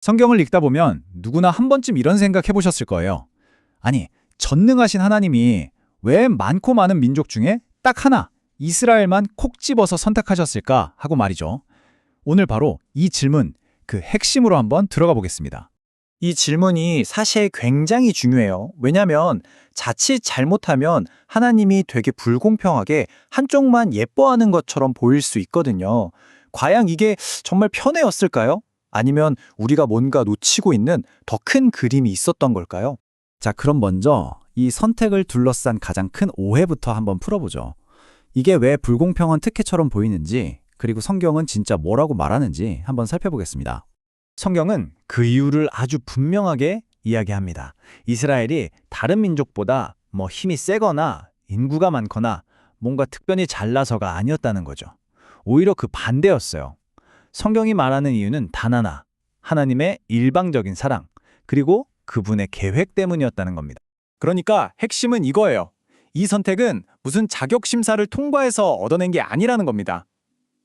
성경을 읽다 보면 누구나 한 번쯤 이런 생각 해보셨을 거예요. 아니, 전능하신 하나님이 왜 많고 많은 민족 중에 딱 하나, 이스라엘만 콕 집어서 선택하셨을까 하고 말이죠. 오늘 바로 이 질문, 그 핵심으로 한번 들어가 보겠습니다. 이 질문이 사실 굉장히 중요해요. 왜냐하면 자칫 잘못하면 하나님이 되게 불공평하게 한쪽만 예뻐하는 것처럼 보일 수 있거든요. 과연 이게 정말 편애였을까요? 아니면 우리가 뭔가 놓치고 있는 더 큰 그림이 있었던 걸까요? 자, 그럼 먼저 이 선택을 둘러싼 가장 큰 오해부터 한번 풀어보죠. 이게 왜 불공평한 특혜처럼 보이는지, 그리고 성경은 진짜 뭐라고 말하는지 한번 살펴보겠습니다. 성경은 그 이유를 아주 분명하게 이야기합니다. 이스라엘이 다른 민족보다 힘이 세거나 인구가 많거나 뭔가 특별히 잘나서가 아니었다는 거죠. 오히려 그 반대였어요. 성경이 말하는 이유는 단 하나, 하나님의 일방적인 사랑, 그리고 그분의 계획 때문이었다는 겁니다. 그러니까 핵심은 이거예요. 이 선택은 무슨 자격 심사를 통과해서 얻어낸 게 아니라는 겁니다.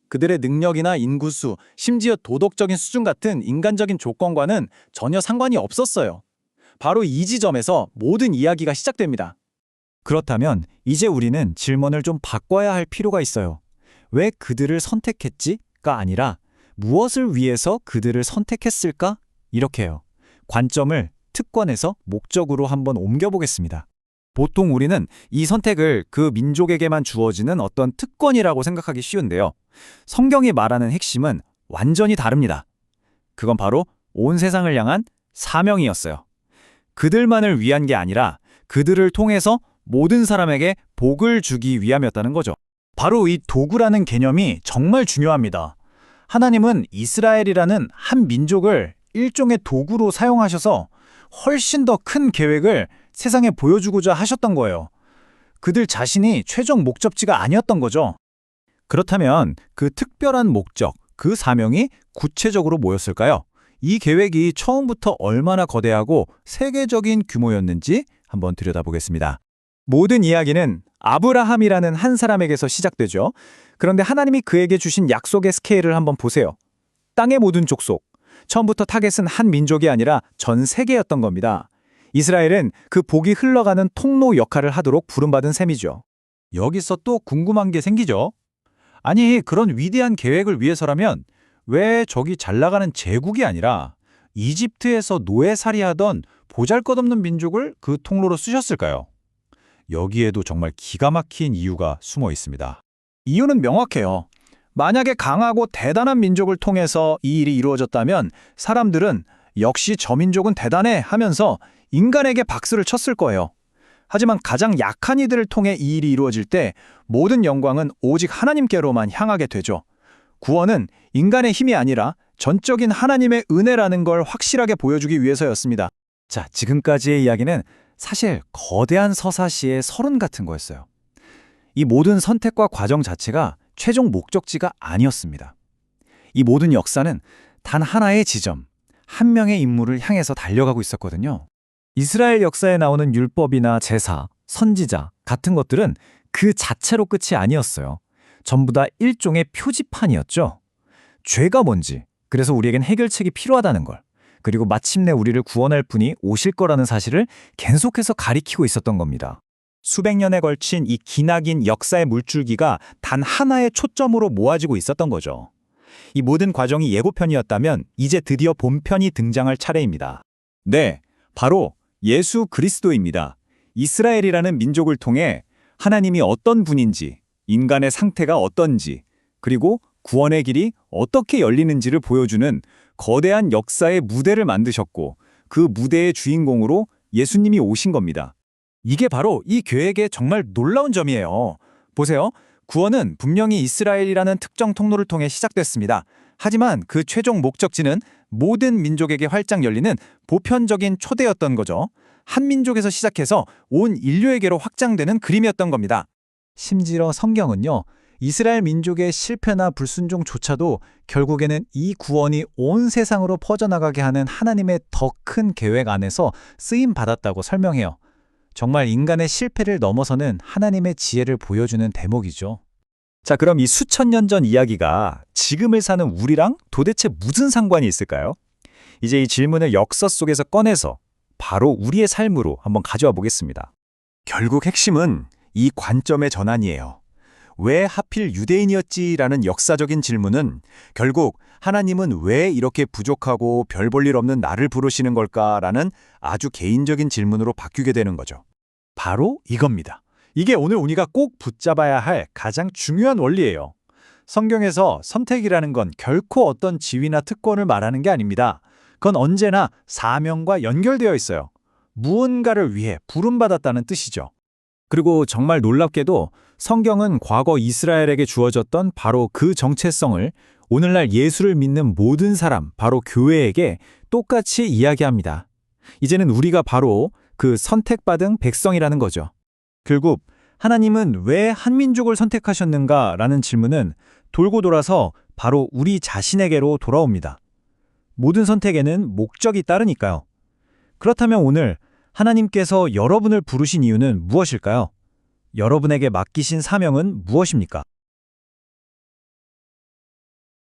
그들의 능력이나 인구수, 심지어 도덕적인 수준 같은 인간적인 조건과는 전혀 상관이 없었어요. 바로 이 지점에서 모든 이야기가 시작됩니다. 그렇다면 이제 우리는 질문을 좀 바꿔야 할 필요가 있어요. 왜 그들을 선택했지?가 아니라 무엇을 위해서 그들을 선택했을까? 이렇게요. 관점을 특권에서 목적으로 한번 옮겨보겠습니다. 보통 우리는 이 선택을 그 민족에게만 주어지는 어떤 특권이라고 생각하기 쉬운데요. 성경이 말하는 핵심은 완전히 다릅니다. 그건 바로 온 세상을 향한 사명이었어요. 그들만을 위한 게 아니라 그들을 통해서 모든 사람에게 복을 주기 위함이었다는 거죠. 바로 이 도구라는 개념이 정말 중요합니다. 하나님은 이스라엘이라는 한 민족을 일종의 도구로 사용하셔서 훨씬 더 큰 계획을 세상에 보여주고자 하셨던 거예요. 그들 자신이 최종 목적지가 아니었던 거죠. 그렇다면 그 특별한 목적, 그 사명이 구체적으로 뭐였을까요? 이 계획이 처음부터 얼마나 거대하고 세계적인 규모였는지 한번 들여다보겠습니다. 모든 이야기는 아브라함이라는 한 사람에게서 시작되죠. 그런데 하나님이 그에게 주신 약속의 스케일을 한번 보세요. 땅의 모든 족속. 처음부터 타겟은 한 민족이 아니라 전 세계였던 겁니다. 이스라엘은 그 복이 흘러가는 통로 역할을 하도록 부름받은 셈이죠. 여기서 또 궁금한 게 생기죠. 아니, 그런 위대한 계획을 위해서라면 왜 저기 잘 나가는 제국이 아니라 이집트에서 노예살이하던 보잘것없는 민족을 그 통로로 쓰셨을까요? 여기에도 정말 기가 막힌 이유가 숨어 있습니다. 이유는 명확해요. 만약에 강하고 대단한 민족을 통해서 이 일이 이루어졌다면 사람들은 역시 저 민족은 대단해 하면서 인간에게 박수를 쳤을 거예요. 하지만 가장 약한 이들을 통해 이 일이 이루어질 때 모든 영광은 오직 하나님께로만 향하게 되죠. 구원은 인간의 힘이 아니라 전적인 하나님의 은혜라는 걸 확실하게 보여주기 위해서였습니다. 자, 지금까지의 이야기는 사실 거대한 서사시의 서론 같은 거였어요. 이 모든 선택과 과정 자체가 최종 목적지가 아니었습니다. 이 모든 역사는 단 하나의 지점, 한 명의 인물을 향해서 달려가고 있었거든요. 이스라엘 역사에 나오는 율법이나 제사, 선지자 같은 것들은 그 자체로 끝이 아니었어요. 전부 다 일종의 표지판이었죠. 죄가 뭔지, 그래서 우리에겐 해결책이 필요하다는 걸, 그리고 마침내 우리를 구원할 분이 오실 거라는 사실을 계속해서 가리키고 있었던 겁니다. 수백 년에 걸친 이 기나긴 역사의 물줄기가 단 하나의 초점으로 모아지고 있었던 거죠. 이 모든 과정이 예고편이었다면 이제 드디어 본편이 등장할 차례입니다. 네, 바로 예수 그리스도입니다. 이스라엘이라는 민족을 통해 하나님이 어떤 분인지, 인간의 상태가 어떤지, 그리고 구원의 길이 어떻게 열리는지를 보여주는 거대한 역사의 무대를 만드셨고 그 무대의 주인공으로 예수님이 오신 겁니다. 이게 바로 이 계획의 정말 놀라운 점이에요. 보세요. 구원은 분명히 이스라엘이라는 특정 통로를 통해 시작됐습니다. 하지만 그 최종 목적지는 모든 민족에게 활짝 열리는 보편적인 초대였던 거죠. 한 민족에서 시작해서 온 인류에게로 확장되는 그림이었던 겁니다. 심지어 성경은요, 이스라엘 민족의 실패나 불순종조차도 결국에는 이 구원이 온 세상으로 퍼져나가게 하는 하나님의 더 큰 계획 안에서 쓰임받았다고 설명해요. 정말 인간의 실패를 넘어서는 하나님의 지혜를 보여주는 대목이죠. 자, 그럼 이 수천 년 전 이야기가 지금을 사는 우리랑 도대체 무슨 상관이 있을까요? 이제 이 질문을 역사 속에서 꺼내서 바로 우리의 삶으로 한번 가져와 보겠습니다. 결국 핵심은 이 관점의 전환이에요. 왜 하필 유대인이었지라는 역사적인 질문은 결국 하나님은 왜 이렇게 부족하고 별 볼 일 없는 나를 부르시는 걸까라는 아주 개인적인 질문으로 바뀌게 되는 거죠. 바로 이겁니다. 이게 오늘 우리가 꼭 붙잡아야 할 가장 중요한 원리예요. 성경에서 선택이라는 건 결코 어떤 지위나 특권을 말하는 게 아닙니다. 그건 언제나 사명과 연결되어 있어요. 무언가를 위해 부름받았다는 뜻이죠. 그리고 정말 놀랍게도 성경은 과거 이스라엘에게 주어졌던 바로 그 정체성을 오늘날 예수를 믿는 모든 사람, 바로 교회에게 똑같이 이야기합니다. 이제는 우리가 바로 그 선택받은 백성이라는 거죠. 결국 하나님은 왜 한민족을 선택하셨는가라는 질문은 돌고 돌아서 바로 우리 자신에게로 돌아옵니다. 모든 선택에는 목적이 따르니까요. 그렇다면 오늘 하나님께서 여러분을 부르신 이유는 무엇일까요? 여러분에게 맡기신 사명은 무엇입니까?